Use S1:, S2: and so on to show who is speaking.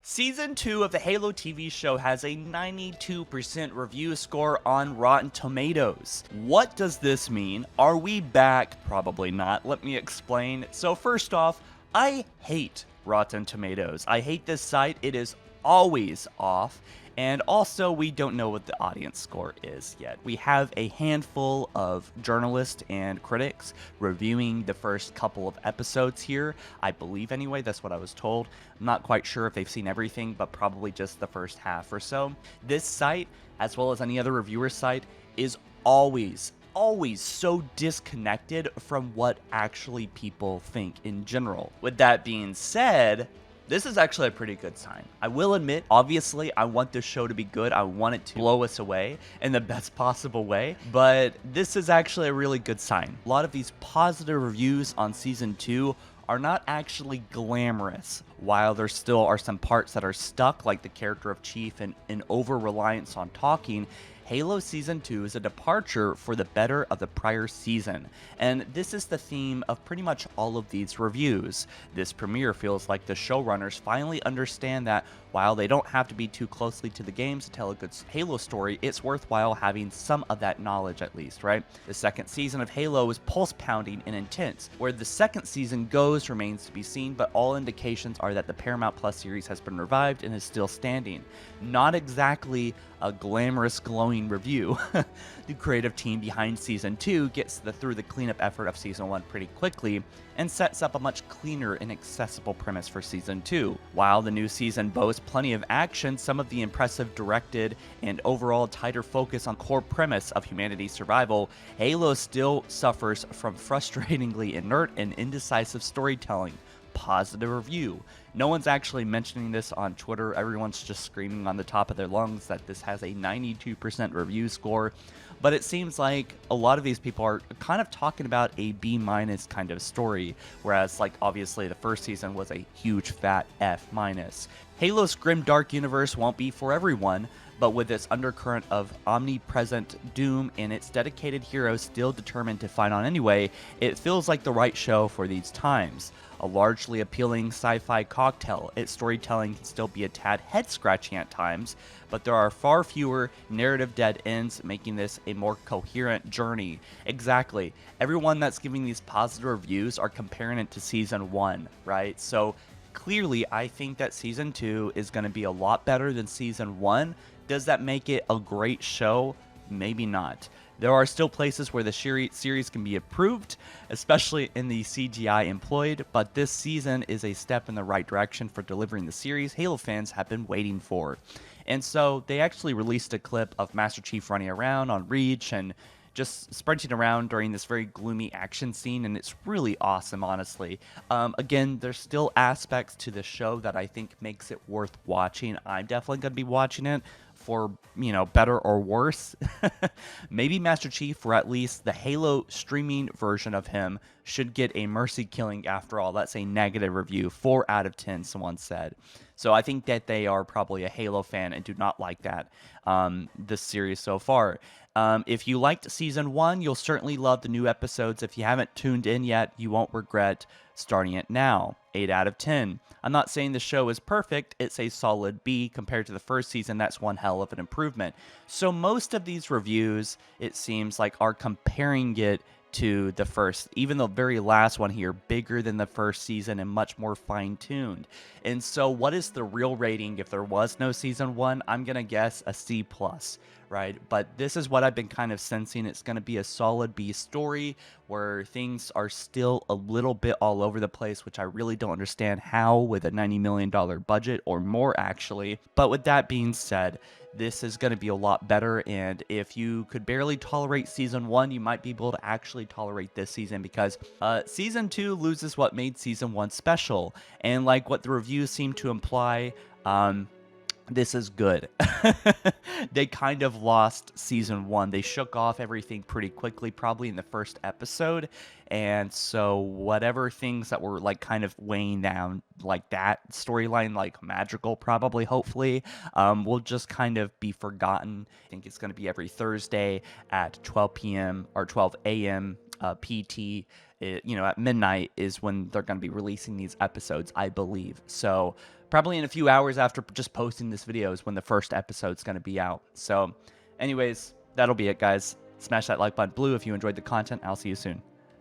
S1: Season 2 of the Halo TV show has a 92% review score on Rotten Tomatoes. What does this mean? Are we back? Probably not. Let me explain. So first off, I hate Rotten Tomatoes. I hate this site. It is always off. And also, we don't know what the audience score is yet. We have a handful of journalists and critics reviewing the first couple of episodes here. I believe anyway, that's what I was told. I'm not quite sure if they've seen everything, but probably just the first half or so. This site, as well as any other reviewer site, is always so disconnected from what actually people think in general. With that being said, this is actually a pretty good sign. I will admit, obviously, I want this show to be good. I want it to blow us away in the best possible way, but this is actually a really good sign. A lot of these positive reviews on Season 2 are not actually glamorous. While there still are some parts that are stuck, like the character of Chief and an over-reliance on talking, Halo Season 2 is a departure for the better of the prior season, and this is the theme of pretty much all of these reviews. This premiere feels like the showrunners finally understand that while they don't have to be too closely to the games to tell a good Halo story, it's worthwhile having some of that knowledge at least, right? The second season of Halo is pulse-pounding and intense. Where the second season goes remains to be seen, but all indications are that the Paramount Plus series has been revived and is still standing. Not exactly a glamorous, glowing review. The creative team behind Season 2 gets through the cleanup effort of Season 1 pretty quickly and sets up a much cleaner and accessible premise for Season 2. While the new season boasts plenty of action, some of the impressive directed and overall tighter focus on core premise of humanity's survival, Halo still suffers from frustratingly inert and indecisive storytelling. Positive review. No one's actually mentioning this on Twitter. Everyone's just screaming on the top of their lungs that this has a 92% review score. But it seems like a lot of these people are kind of talking about a B- kind of story, whereas like obviously the first season was a huge fat F-. Halo's grim dark universe won't be for everyone, but with its undercurrent of omnipresent doom and its dedicated heroes still determined to fight on anyway, it feels like the right show for these times. A largely appealing sci-fi cocktail, its storytelling can still be a tad head-scratching at times, but there are far fewer narrative dead ends, making this a more coherent journey. Exactly. Everyone that's giving these positive reviews are comparing it to Season 1, right? So clearly, I think that Season 2 is going to be a lot better than Season 1. Does that make it a great show? Maybe not. There are still places where the series can be improved, especially in the CGI employed, but this season is a step in the right direction for delivering the series Halo fans have been waiting for. And so they actually released a clip of Master Chief running around on Reach and just sprinting around during this very gloomy action scene, and it's really awesome, honestly. Again, there's still aspects to the show that I think makes it worth watching. I'm definitely going to be watching it for, better or worse. Maybe Master Chief, or at least the Halo streaming version of him, should get a mercy killing after all. That's a negative review, 4 out of 10, someone said. So I think that they are probably a Halo fan and do not like that, this series so far. If you liked Season 1, you'll certainly love the new episodes. If you haven't tuned in yet, you won't regret starting it now. 8 out of 10. I'm not saying the show is perfect, it's a solid B. Compared to the first season, that's one hell of an improvement. So most of these reviews, it seems like, are comparing it to the first, even the very last one here, bigger than the first season and much more fine-tuned. And so what is the real rating if there was no Season 1? I'm going to guess a C+, right? But this is what I've been kind of sensing. It's going to be a solid B story where things are still a little bit all over the place, which I really don't understand how with a $90 million budget or more, actually. But with that being said, this is going to be a lot better, and if you could barely tolerate Season 1, you might be able to actually tolerate this season, because Season 2 loses what made Season 1 special, and like what the reviews seem to imply, this is good. They kind of lost Season 1. They shook off everything pretty quickly, probably in the first episode. And so whatever things that were like kind of weighing down like that storyline, like magical probably, hopefully, will just kind of be forgotten. I think it's going to be every Thursday at 12 p.m. or 12 a.m. PT, at midnight is when they're going to be releasing these episodes, I believe. So probably in a few hours after just posting this video is when the first episode's going to be out. So anyways, that'll be it, guys. Smash that like button blue if you enjoyed the content. I'll see you soon.